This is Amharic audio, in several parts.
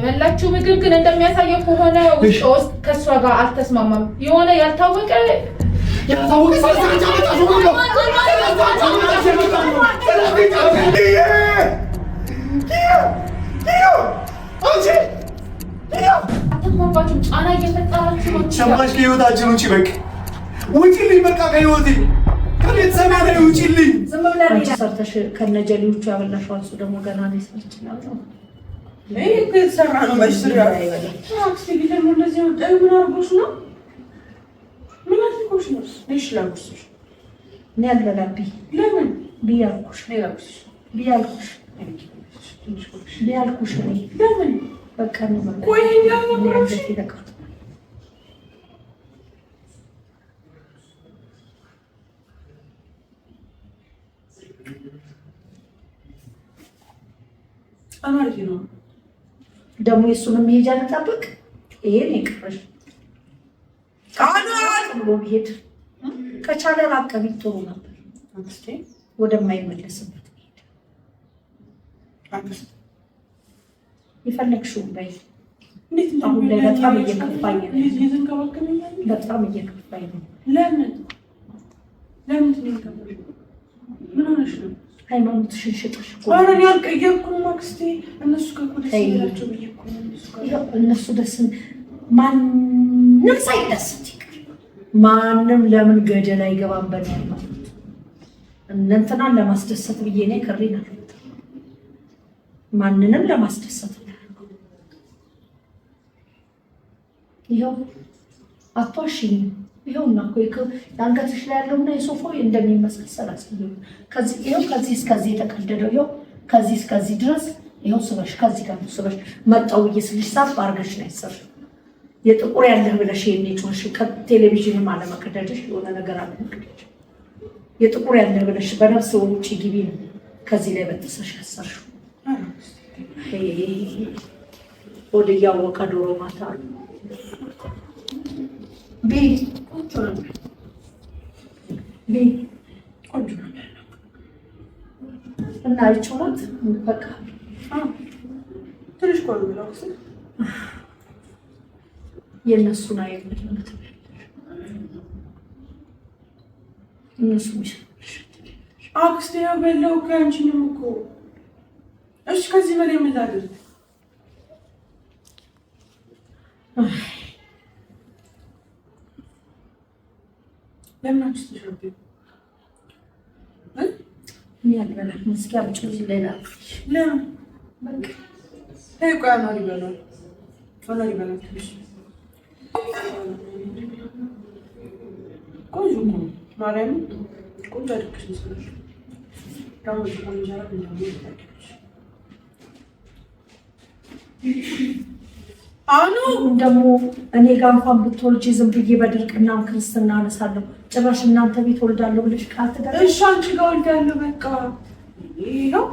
ያላችሁ ምግብ ግን እንደሚያሳየው ከሆነ ውስጥ ከሷ ጋር አልተስማማም። የሆነ ያልታወቀ አትግባባችሁ። ጫና እየፈጠራችሁ ነው። ሸማች ከህይወታችን ውጪ በቃ ውጪልኝ፣ በቃ ከህይወቴ ከቤተሰብ ላይ ውጪልኝ። ዝም ብለን ሰርተሽ ከነጀሊዎቹ ያበላሽው አንሱ ደግሞ ገና ነው ይችላል ነው ይሄ ከተሰራ ነው መስሪያ አይበለም። ታክሲ ቢደም እንደዚህ ነው። ምን አርጎሽ ነው? ምን አርጎሽ ነው? እሺ ላውቅሽ እኔ አልበላብኝ። ለምን ቢያልኩሽ ቢያልኩሽ ለምን በቃ ነው ማለት ቆይ ያው ነው ይለቃ አማርጂ ነው ደግሞ የሱንም መሄጃ ልጠብቅ። ይሄን ይቅርሽ ብሎ ቢሄድ ከቻለ ራቅ ቢል ጥሩ ነበር። ወደማይመለስበት ሄድ የፈለግሽውን በይ። አሁን ላይ በጣም እየከፋኝ ነው። በጣም እየከፋኝ ነው። ለምን ትነካለሽ? ምን ሆነሽ ነው? ሃይማኖትሽን ሽጥሽ እኮ ኧረ እኔ አልቀየርኩም አክስቴ። እነሱ ከኮዴስ ይላቸው ብዬሽ ነው። እነሱ ደስ ማንም ሳይደሰት ይቅር። ማንም ለምን ገደል አይገባም? በእኔ ሃይማኖት እናንተናን ለማስደሰት ብዬ ነው ከሪና ማንንም ለማስደሰት ይኸው አቷሽኝ ይኸውና እኮ አንገትሽ ላይ ያለውና የሶፋው እንደሚመሳሰል አስልዩ። ከዚህ ይኸው ከዚህ እስከዚህ የተቀደደው ይኸው ከዚህ እስከዚህ ድረስ ይኸው ስበሽ ከዚህ ጋር ስበሽ መጣው እየስልሽ ሳብ አርገሽ ነው ያሰርሽ። የጥቁር ያለህ ብለሽ የሚጮሽ ከቴሌቪዥንም አለመቀደድሽ የሆነ ነገር አለመቀደድሽ የጥቁር ያለህ ብለሽ በነፍስ ውጪ ግቢ ነው ከዚህ ላይ በተሰሽ ያሰርሽ። ወደ ያወቀ ዶሮ ማታ ቢ እና ይችላል በቃ ትንሽ ቆይ ብለው የነሱን አይነት እነሱ አክስቴ ያበለው ከአንቺንም እኮ እሺ ከዚህ በላይ ምን ላድርግ? ለምን አትሽርብ? ያልበላ መስኪያ ብቻ ሌላ ለምን በቃ ቆይ አናሪ በለው ትንሽ ቆንጆ ነው ማርያም ቆንጆ አድርግሽ ነው ደግሞ ቆንጆ ነው አኑ ደግሞ እኔ ጋር እንኳን ብትወልጂ ዝም ብዬ በድርቅና ክርስትና አነሳለሁ። ጭራሽ እናንተ ቤት ወልዳለሁ ብለሽ ቃል ትገባለሽ። እሺ አንቺ ጋር ወልዳለሁ በቃ ይሄው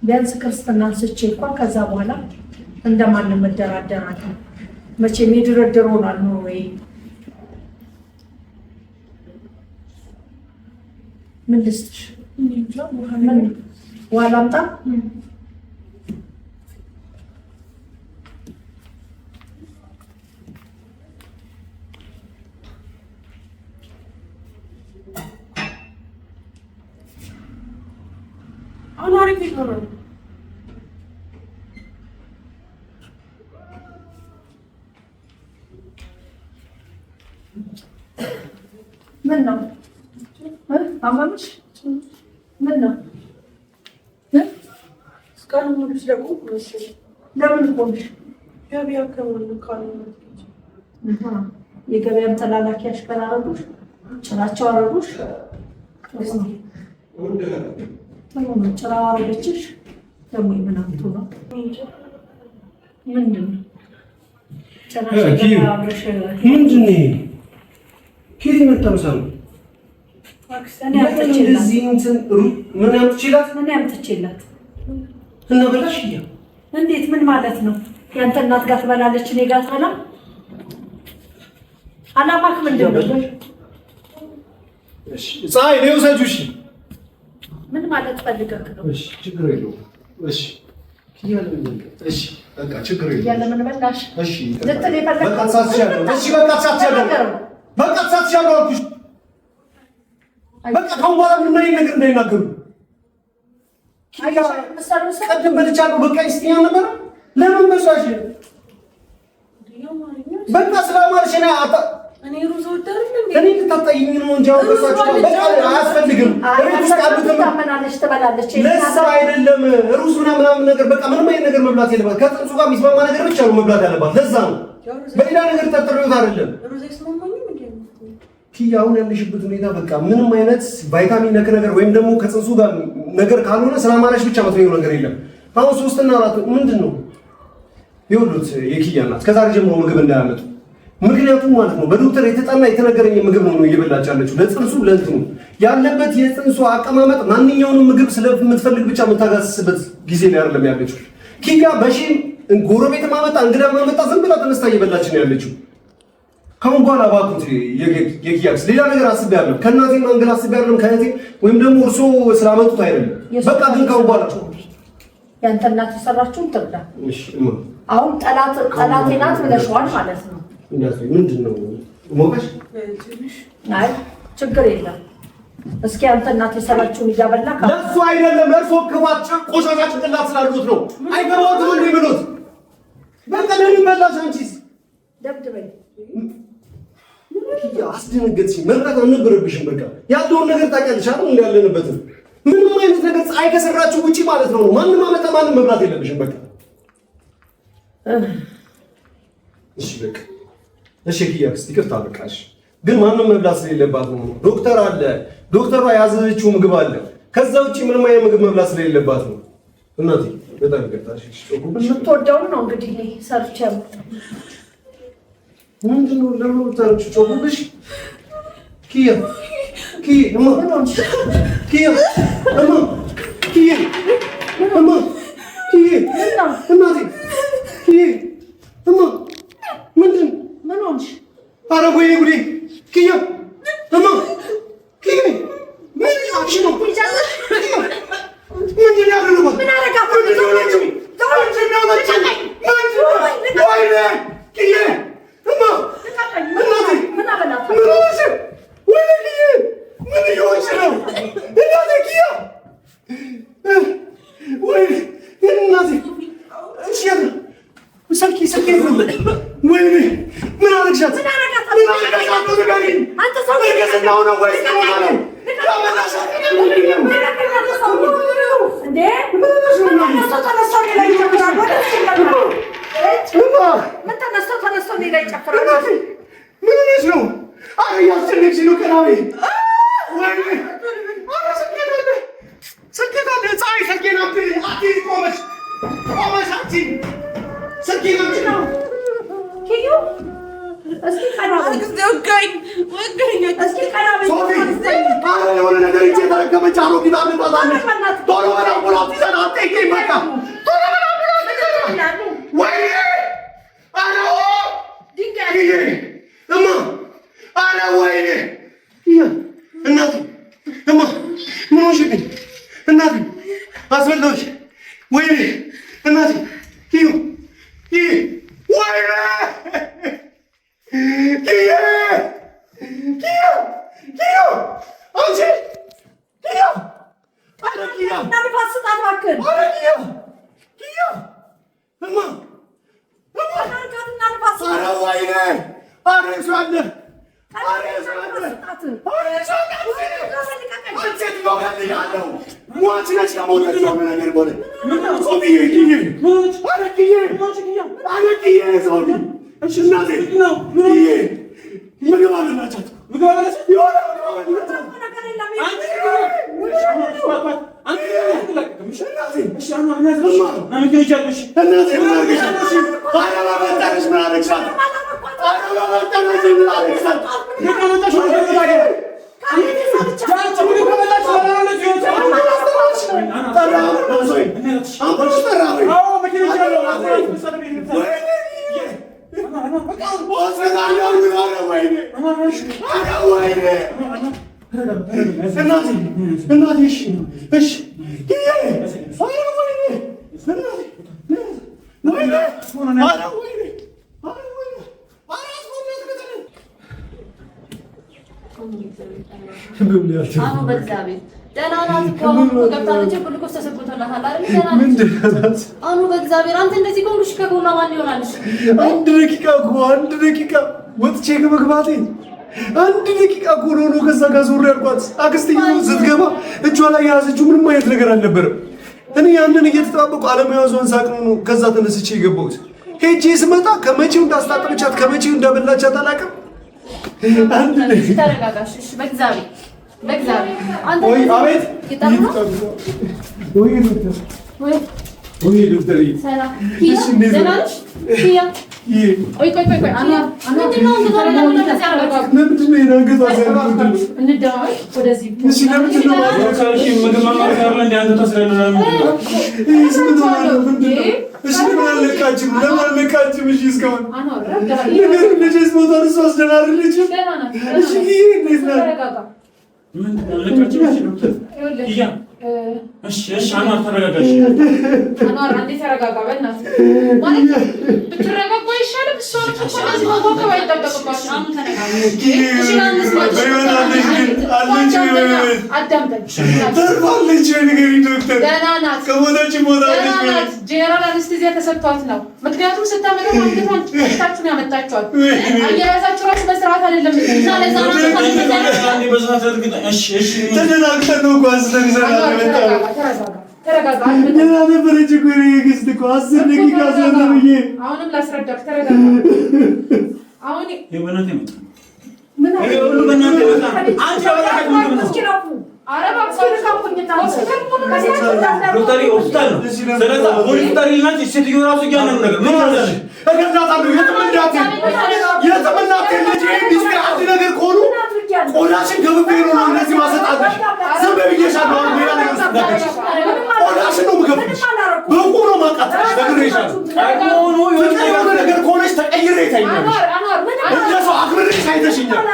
ቢያንስ ክርስትና አንስቼ እንኳን ከዛ በኋላ እንደማንም መደራደራለሁ። መቼም የድርድር ሆኗል ነው ወይ ምን ልስጥሽ? ምን ውሃ ላምጣ? አናሪ ይኖራል ምን ነው አማምሽ ምን ነው እስካሁን ሙሉ ስለቆም ለምን ቆምሽ? ገበያ ከሆነ ካለ የገበያም ተላላኪ አሽከራረቡሽ ጭራቸው አረቡሽ ጭራ አረገችሽ ደግሞ ምናምቱ ነው ምንድን ነው ምንድን ነው ከየት የመጣው ሰው ምን ያምጥችላት እና በላሽ እንዴት ምን ማለት ነው? ያንተ እናት ጋር ትበላለች እኔ ጋር ትበላ አላማክ ምንድን ነው? እሺ ፀሐይ ነው ሰጁ እሺ ምን ማለት ፈልገህ ነው? እሺ ችግር የለውም እሺ እሺ በቃ ችግር የለውም ያለ ምን በላሽ እሺ ልትል የፈለከው በቃ ሳትሻለው እሺ በቃ ሳትሻለው በቃ ሳትሻለው አልኩሽ በቃ ካሁን በኋላ ምንም ነገር እንዳይናገሩ ቀደም በልቻለሁ በቃ ይስጥኛ ነበር ለምን በሳሽ በቃ ስለማርሽ ነው እኔ ሩዝ ወደረኝ እኔ ልታጣይኝ ነው እንጂ አውቀሳችሁ በቃ አያስፈልግም ሩዝ ካሉትም ታመናለች ትበላለች ለዛ አይደለም ሩዝ ምናምን ነገር በቃ ምንም አይነት ነገር መብላት የለባት ከጥንሱ ጋር የሚስማማ ነገር ብቻ ነው መብላት ያለባት ለዛ ነው በሌላ ነገር ተጠርቶት አይደለም ሩዝ አይስማማኝም እንዴ አሁን ያለሽበት ሁኔታ በቃ ምንም አይነት ቫይታሚን ነገር ወይም ደግሞ ከጽንሱ ጋር ነገር ካልሆነ ስለማራሽ ብቻ መጥተው ነገር የለም አሁን 3 እና 4 ምንድነው ይወሉት የኪያ እናት ከዛሬ ጀምሮ ምግብ እንዳያመጡ ምክንያቱም ማለት ነው በዶክተር የተጠና የተነገረኝ ምግብ ነው እየበላች ያለችው ለጽንሱ ለእንትኑ ያለበት የጽንሱ አቀማመጥ ማንኛውንም ምግብ ስለምትፈልግ ብቻ የምታጋስስበት ጊዜ ላይ አይደለም ያለችው ኪያ በሺን ጎረቤት ማመጣ እንግዳ ማመጣ ዝም ብላ ተነስታ እየበላች ነው ያለችው ካሁን በኋላ ባኩት የኪያክስ ሌላ ነገር አስቤያለሁ ከእናቴም አንግል አስቤያለሁ ከእህቴ ወይም ደግሞ እርሶ ስላመጡት አይደለም በቃ ግን ካሁን በኋላ ያንተ እናት የሰራችውን ትርዳ እሺ አሁን ጠላቴ ናት ብለሽዋል ማለት ነው ምንድነው ሞቀሽ አይ ችግር የለም እስኪ አንተ እናት የሰራችውን ይጋበላ ለሱ አይደለም እርሶ ክባጭ ቆሻሻ ጭንቅላት ስላሉት ነው አይገባውም እንዴ ብሎት በቃ ለምን በላሽ አንቺስ ደብድበኝ አስደነገጥሽኝ መርዳት አልነበረብሽም በቃ ያለውን ነገር ታውቂያለሽ አይደል እንዳለንበት ምንም አይነት ነገር ፀሐይ ከሰራችሁ ውጪ ማለት ነው ማንም አመጣ ማንም መብላት የለብሽም በቃ እሺ በቃ እሺ ኪያክስ ይቅርታ በቃሽ ግን ማንም መብላት ስለሌለባት ነው ዶክተር አለ ዶክተሯ ያዘዘችው ምግብ አለ ከዛ ውጪ ምንም አይነት ምግብ መብላት ስለሌለባት ነው እናቴ በጣም ይቅርታሽ የምትወደውን ነው እንግዲህ ሰርቼ ምንድነው ለምን ታረች ጮብሽ ኪያ እማ ኪያ እማ እናቴ ኪያ እማ ምንድን ምን ሆንሽ ኧረ ወይኔ ጉዴ ኪያ እማ ኪያ ምን ያልሽ ነው ምንድን ያደረገው ምን አረጋት ወይኔ ኪያ እማ እናቴ ምን አበላት ምን ሆንሽ ወይኔ ኪያ ምን ይሆንሽ ነው እናቴ ኪያ ወይኔ እናቴ እሺ ሰልኪ ወይኔ ምን አረግሻት ምን አረጋት አንተ ሰው ነው ነው ወይ ነው እንዴ ተነስቶ ሌላ ይጨፍራል ምን ሆነሽ ነው አረ ያስጨነቅሽ ነው ቀናዊ ወይኔ አረ ሰከታለ ፀሐይ ሰከናት አቲ ቆመሽ አንቺ ሰከናት ነው ኪዩ እስኪ ቀናው ወጋኝ እስኪ ቀናው ሶፊ አረ የሆነ ነገር እንጂ ተረከመች አሮጊት አመጣታለች ቶሎ በላ አምቡላንስ ይዘና አትይኝ በቃ ቶሎ በላ አምቡላንስ ይዘና ወይኔ አረ ድንጋይ እማ አረ ወይኔ እናቴ እማ ምን ሆንሽብኝ እናቴ አስበላሁሽ ወይኔ እናቴ ኪዩ ወይኔ ኪዩ አንቺ ኪዩ አረ ኪዩ ናንፋስ ስጣት እባክህ አረ ኪዩ እማ ናንፋስ አረ ወይኔ አረ ሷለ ሟች ነች ከሞተች ነው ነገር ቦለ ሶፊዬ እሺ እናቴ ምግብ አበላቻት የሆነ እናቴ አሁን በእግዚአብሔር ደህና ናት እኮ ገብታለች። ግሉኮስ ተሰጥቶላታል አይደል? ደህና ናት። አሁን በእግዚአብሔር አንተ እንደዚህ ከሆንሽ ከጎኗ ማን ይሆናል? አንድ ደቂቃ ወጥቼ ከመግባቴ አንድ ደቂቃ እኮ ነው ከዛ ጋር ዞር ያልኳት። አክስትየው ስትገባ እጇ ላይ የያዘችው ምንም አይነት ነገር አልነበረም። እኔ ያንን እየተጠባበቁ አለመያዟን ሳቅ ነው ከዛ ተነስቼ የገባሁት። ሄጄ ስመጣ ከመቼው እንዳስታጠበቻት ከመቼው እንዳበላቻት አላውቅም። አንድ ደቂቃ ተረጋጋሽ። እሺ በእግዚአብሔር አንተ ወይ አቤት ወይ ዶክተር ሰላም ደህና ነሽ? ቆይ ምንድን ነው አኗር አንዴ ተረጋጋ። በእናትህ ማለት ብትረጋጋ ይሻላል። እሷ ማወቀው አይጠበቅባትም። አሁን ተረጋጋ። ጄኔራል አንስቴዚያ ተሰጥቷት ነው። ምክንያቱም ስታመጣው አንገቷን ጭታችሁን ያመጣችኋል። አያያዛችሁ ራሱ በስርዓት አይደለም። ተረጋጋ። ነበረች እኮ የግስት እኮ 10 ደቂቃ ስለነበየ አሁንም ላስረዳክ። ተረጋጋ። አሁን የበናት ይመጣ ምን ዶክተር ሆስፒታል ነው። ስለዚህ ሆስፒታል ይልናል። ሴትዮ ራሱ እያነኑ ነገር ምን ማለት ነው? ነገር ከሆኑ ቆዳሽን ገብቤ ነው እንደዚህ ማሰጣለሽ። ዝም ብዬሻለሁ። ቆዳሽን ነው የምገብሽ። በቁ ነው ማቃጠልሽ። ነግሬሻለሁ። ነገር ከሆነች ተቀይሬ ታይኛለሽ። እንደ ሰው አክብሬሽ አይተሽኛል።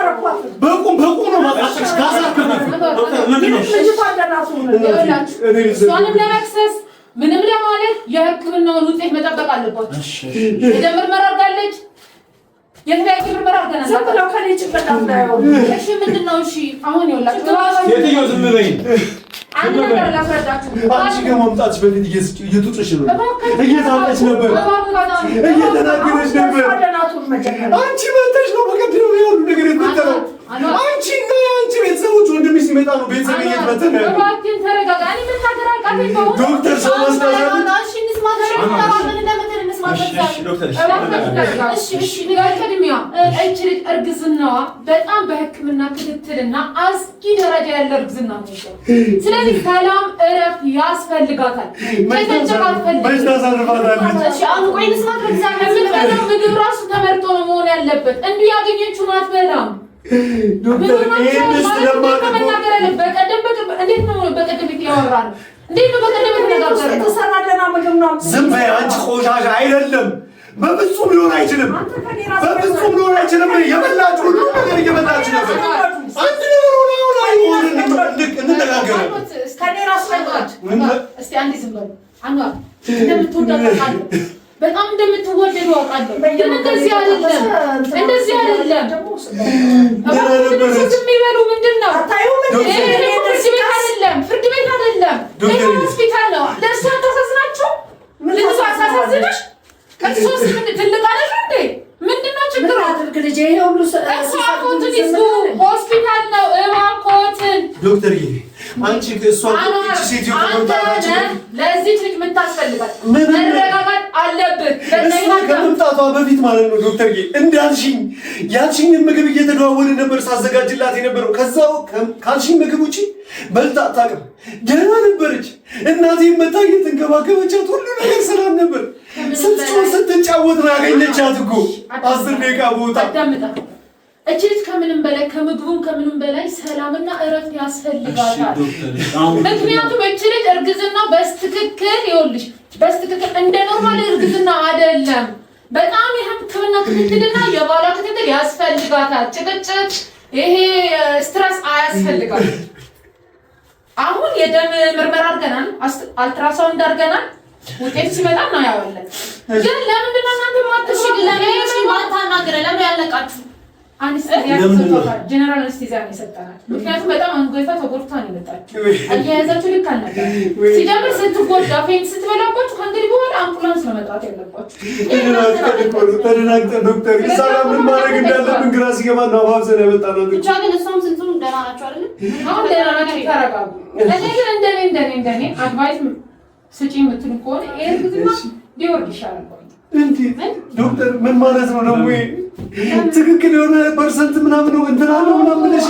በቁ ነው ማቃጠልሽ። ጋዛ እሷንም ለመክሰስ ምንም ለማለት የሕክምናውን ውጤት መጠበቅ አለባቸው። የደም ምርመራ አድርጋለች። የተለያየ ምርመራ አድርገናል። ዝም ብለው ከኔ ጭንቅላት አናየው። እሺ ምንድን ነው? እሺ አሁን ይኸውላችሁ ሴትዮ ዝም በይ። አንድ ነገር ላስረዳችሁ። አንቺ ከመምጣትሽ በፊት እየጡጥሽ ነው፣ እየታጠች ነበር፣ እየተናገረች ነበር። አንቺ መተሽ ነው በቀደም ያሉ ነገር የተፈጠረው። አንቺ እና የአንቺ ቤተሰቦች ወንድምሽ ሲመጣ ነው ቤተሰብ እየተበተነ ነው። እባክህን ተረጋጋ። እኔ ምን ታደርጋለህ? ዶክተር ሰው ማስታወቂያ እርግዝናዋ በጣም በሕክምና ክትትልና አስጊ ደረጃ ያለ እርግዝና ነው። ስለዚህ ሰላም እረፍት ያስፈልጋታል። ምግብ ራሱ ተመርጦ ነው መሆን ያለበት። እንዲሁ ያገኘችውን አትበላም። ዝም በይ አንቺ ቆሻሻ። አይደለም በፍጹም ሊሆን አይችልም። በፍጹም ሊሆን አይችልም። የበላችሁ ሁሉ ነገር እየበላችሁ ነበር። አንድ ነገር ሆነ እንነጋገራለን። እስቲ አንዴ ዝም በሉ። አኗር እንደምትወዳት አውቃለሁ፣ በጣም እንደምትወደዱ አውቃለሁ። ግን እንደዚህ አይደለም። ዝም ይበሉ። ምንድን ነው ፍርድ ቤት አይደለም፣ ሆስፒታል ነው። ለእሷ ታሳዝናችሁ። ልጅቷ አሳሳዝንሽ ከሶስት ትልቅ አይደል እንዴ? ምንድን ነው ችግሩ? አፎትን ይዙ። ሆስፒታል ነው እባክዎትን። ዶክተር አንቺ ከእሷ ሴትዮ ለዚህ ልጅ የምታስፈልጋት መረጋጋት አለብን። ከመምጣቷ በፊት ማለት ነው ዶክተር እንዳልሽኝ ያልሽኝን ምግብ እየተደዋወልን ነበር ሳዘጋጅላት የነበረው። ከዛው ካልሽኝ ምግብ ውጪ በልታ አታውቅም። ደህና ነበረች። እናቴ መታ እየተንከባከበቻት ሁሉ ነገር ሰላም ነበር። ስትጮህ ስትንጫ ስትጫወት ነው ያገኘቻት እኮ 10 ደቂቃ ቦታ አዳምጣ። እቺ ልጅ ከምንም በላይ ከምግቡም ከምንም በላይ ሰላምና እረፍት ያስፈልጋታል። ምክንያቱም እቺ ልጅ እርግዝና በስትክክል ይኸውልሽ፣ በስትክክል እንደ ኖርማል እርግዝና አይደለም። በጣም የሕክምና ክትትልና የባሏ ክትትል ያስፈልጋታል። ጭቅጭቅ፣ ይሄ ስትረስ አያስፈልጋትም። አሁን የደም ምርመራ አድርገናል፣ አልትራሳውንድ አድርገናል። ውጤት ሲመጣ ነው ያወለን። ግን ለምንድን ነው እናንተ ማጥሽግ ለምን ማታናገረ ለምን ያለቃችሁ? አንስቲዚያ ሰጥቷል። ጀነራል አንስቲዚያ ነው የሰጠናል። ምክንያቱም በጣም አንጎይታ ተጎድታ ነው የመጣችው። አያያዛችሁ ልክ አልነበረ። ሲጀምር ስትጎዳ ፌንት ስትበላባችሁ ከእንግዲህ በኋላ አምቡላንስ ነው መጥራት ያለባችሁ። ተደናግጠን ዶክተር ሰላም ምን ማድረግ እንዳለብን ግራ ሲገባን ነው አባብሰን ያመጣነው። ብቻ ግን እሷም ስንቱን ደህና ናቸው አይደል? አሁን ደህና ናቸው። ተረጋጉ። እኔ ግን እንደኔ አድቫይስ ስጪ የምትሉ ከሆነ ይሄ እርግዝና ቢወርድ ይሻላል። እንዴ ዶክተር ምን ማለት ነው ደግሞ? ትክክል የሆነ ፐርሰንት ምናምን ነው እንትና ነው ምናምን እሺ።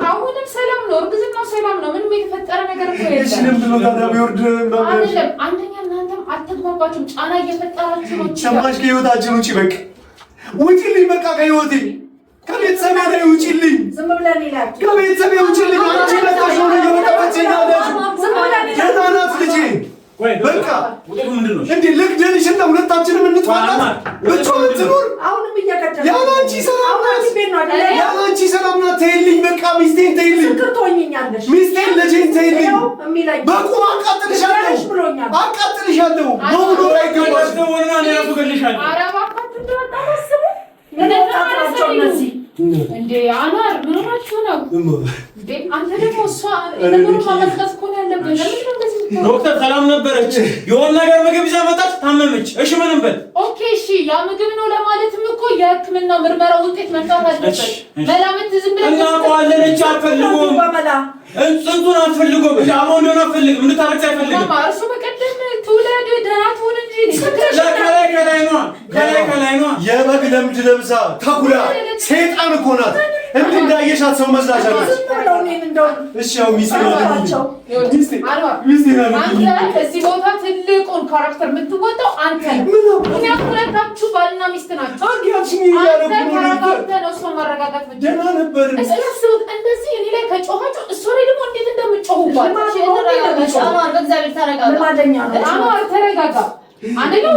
አሁንም ሰላም ነው፣ እርግዝናው ሰላም ነው። ምንም የተፈጠረ ነገር እኮ የለም። እሺ ለምን ነው ታዲያ ቢወርድ ምናምን? አይደለም አንደኛ እናንተም አትግባባችሁም፣ ጫና እየፈጠራችሁ ነው። ሰማሽ? ከህይወታችን ውጪ በቃ ውጪልኝ፣ በቃ ከህይወቴ ከቤተሰቤ ላይ ውጪልኝ። ዝም ብለን ይላል ከቤተሰቤ ውጪልኝ። አንቺ ለታሽ ነው የመጣችኝ ያለሽ የታናት ልጄ በቃ እንዴ ልግደልሽ እና ሁለታችንም እንጥፋለን። ብቻዋን ትኑር። አሁንም እያቀጨ ያለ አንቺ ሰላም ናት፣ ያለ አንቺ ሰላም ናት። ተይልኝ በቃ ሚስቴን ተይልኝ፣ ፍቅር ትሆኝኛለሽ። ሚስቴን ልጄን ተይልኝ። በቁም አቃጥልሻለሁ፣ አቃጥልሻለሁ። መውሎ አይገባሽ ደውልና ነው ያፈገልሻለሁ። ኧረ እባካችሁ እንደወጣ ታስቡ። ምንጣጣቸው እነዚህ እንዴ አናር ምን ሆናችሁ ነው እንዴ? አንተ ደግሞ እሷ ነገሩ ማመጣት እኮ ነው ያለብን። ለምን እንደዚህ ዶክተር ሰላም ነበረች፣ የሆነ ነገር ምግብ ይዛ መጣች፣ ታመመች። እሺ ምንም በል ኦኬ እሺ፣ ያ ምግብ ነው ለማለትም እኮ የሕክምና ምርመራ ውጤት መምጣት አለበት። መላምት ዝም ብለን እናውቀዋለን። እቺ አትፈልጉም፣ ጽንቱን አትፈልጉም፣ ዳሞ እንደሆነ አትፈልግም፣ እንድታረክስ አይፈልግም። እርሱ በቀደም ትውለድ ደህና ትሁን እንጂ ከላይ ነው የበግ ለምድ ለብሳ ተኩላ ሴጣን እኮ ናት። እንዴ እንዳየሻት ሰው መስላሻለች። እሺ ያው ሚስቴ አንተ እዚህ ቦታ ትልቁን ካራክተር የምትወጣው አንተ ነው። ምክንያቱም ሁለታችሁ ባልና ሚስት ናቸው። አንተ ካራክተር ነው። እሷን ማረጋጋት ብቻ ደህና ነበር። እስኪ እንደዚህ እኔ ላይ ከጮኻችሁ እሷ ላይ ደግሞ እንዴት እንደምትጮሁባት አማር ተረጋጋ። አንደኛው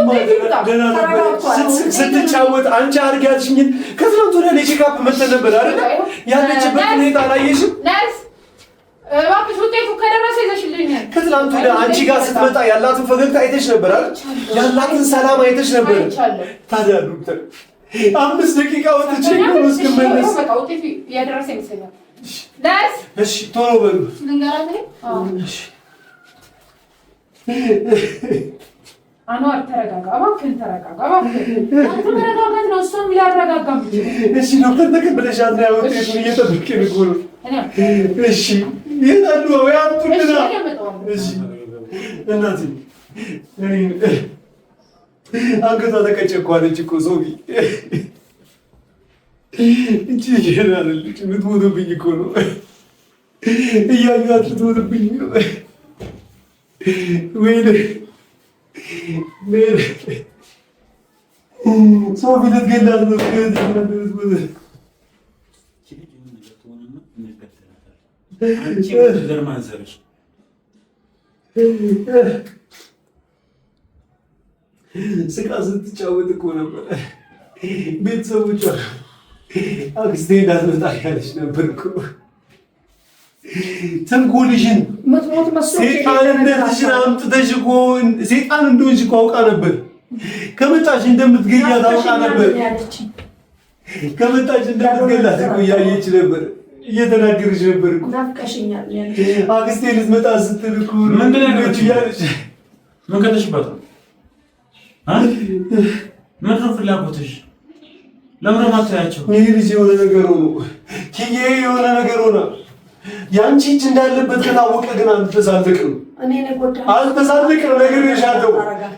ስትጫወት አንቺ አድርጊያትሽኝ ከትናንት ወዲያ ቼክአፕ መተን ነበር አይደል? ያለችበት ሁኔታ አላየሽም? ነርስ እባክሽ ውጤቱ ከደረሰ ይዘሽልኛል። ከትናንት ወዲያ አንቺ ጋር ስትመጣ ያላትን ፈገግታ አይተሽ ነበር አይደል? ያላትን ሰላም አይተሽ ነበር። ታዲያ ዶክተር 5 ደቂቃ ወጥቼ ነው እስከመለስ በቃ ውጤቱ ያደረሰ ይመስለኛል። ነርስ እሺ ቶሎ በሉ ልንገራት። እሺ አኗር ተረጋጋ፣ እባክህን ተረጋጋ፣ እባክህን አንተ መረጋጋት ነው እሷን ሊያረጋጋ የሚችል። እሺ ዶክተር ተቀበለሻት ነው ውጤቱን እየጠበቅን እኮ ነው። እሺ የት አሉ? ወይ አምጡልና። እሺ እናቴ አንገቷ ተቀጨቋለች እኮ ሶፊ። እንጂ ይሄናል ልጅ የምትሞትብኝ እኮ ነው። እያዩት ልትሞትብኝ ነው። ወይኔ ሶፊ ልትገላት ነው። ስቃ ስትጫወት እኮ ነበር። ቤተሰቦቿ አክስቴ እንዳትመጣ ያለች ነበር እኮ። ተንኮልሽን ሴጣንነትሽን አምጥተሽ እኮ ሴጣን እንደሆንሽ እኮ አውቃ ነበር። ከመጣሽ እንደምትገላት አውቃ ነበር። ከመጣሽ እንደምትገላት እኮ እያየች ነበር፣ እየተናገረች ነበር እኮ። ናፍቀሽኛል አክስቴ ልትመጣ ስትል እኮ ምንድን ነው እያለች ምን ከተሽባት ነው? ምንድን ነው ፍላጎትሽ? ለምን ማታያቸው? ይህ ልጅ የሆነ ነገር ሆኖ ኪዬ የሆነ ነገር ሆነ። ያንቺ እጅ እንዳለበት ከታወቀ ግን አልተሳለቅም። አልተሳለቅም ነግሬሻለሁ።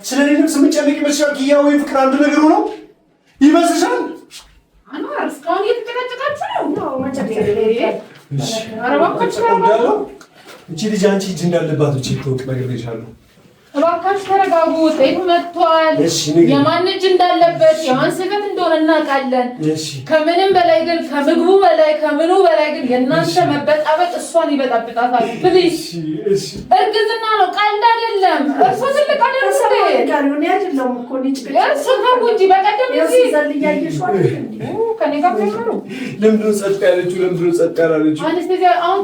ስለሌለም ስምጨነቅ ይመስልሻል? ኪያ ወይ ፍቅር አንድ ነገር ሆኖ ይመስልሻል? አንዋር እስካሁን እየተጨቃጨቃችሁ ነው። እቺ ልጅ አንቺ እጅ እንዳለባት ብቻ ይተወቅ ነግሬሻለሁ። እባካችሁ ተረጋጉ። ውጤቱ መጥቷል። የማን እጅ እንዳለበት የማን ስህተት እንደሆነ እናውቃለን። ከምንም በላይ ግን ከምግቡ በላይ ከምኑ በላይ ግን የእናንተ መበጣበጥ እሷን ይበጣብጣታል። ፕሊዝ እርግዝና ነው፣ ቀልድ አይደለም። እርሶ ትልቅ አይደለም። እርሶ ተው እንጂ በቀደም ከኔ ጋር ጀምሩ። ለምንድን ነው ጸጥ ያለችው? ለምንድን ነው ጸጥ ያላለችው? አንስተዚያ አሁን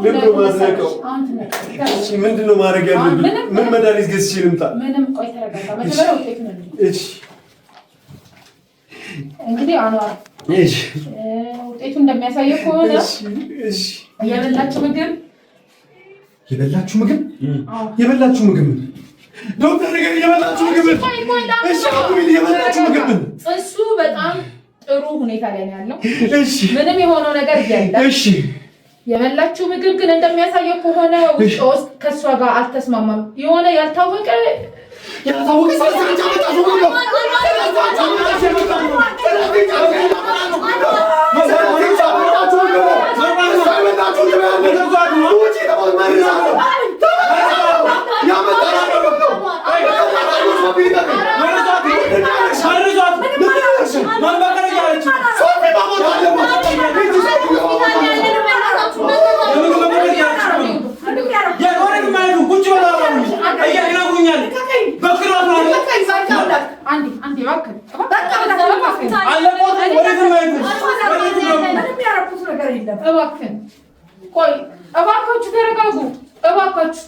ምንድን ነው ማድረግ ያለብን? ምን መድኃኒት ገዝቼ ልምጣ? ምንም ቆይ ተረጋጋ። መጀመሪያ ውጤቱ ነው። እሺ እንግዲህ አንዋር ውጤቱ እንደሚያሳየው ከሆነ የበላችሁ ምግብ ዶክተር ነገር የበላችሁ ምግብ እሱ በጣም ጥሩ ሁኔታ ላይ ነው ያለው። ምንም የሆነው ነገር የለም። የበላችሁ ምግብ ግን እንደሚያሳየው ከሆነ ውስጥ ከእሷ ጋር አልተስማማም። የሆነ ያልታወቀ እባካችሁ ተረጋጉ። እባካችሁ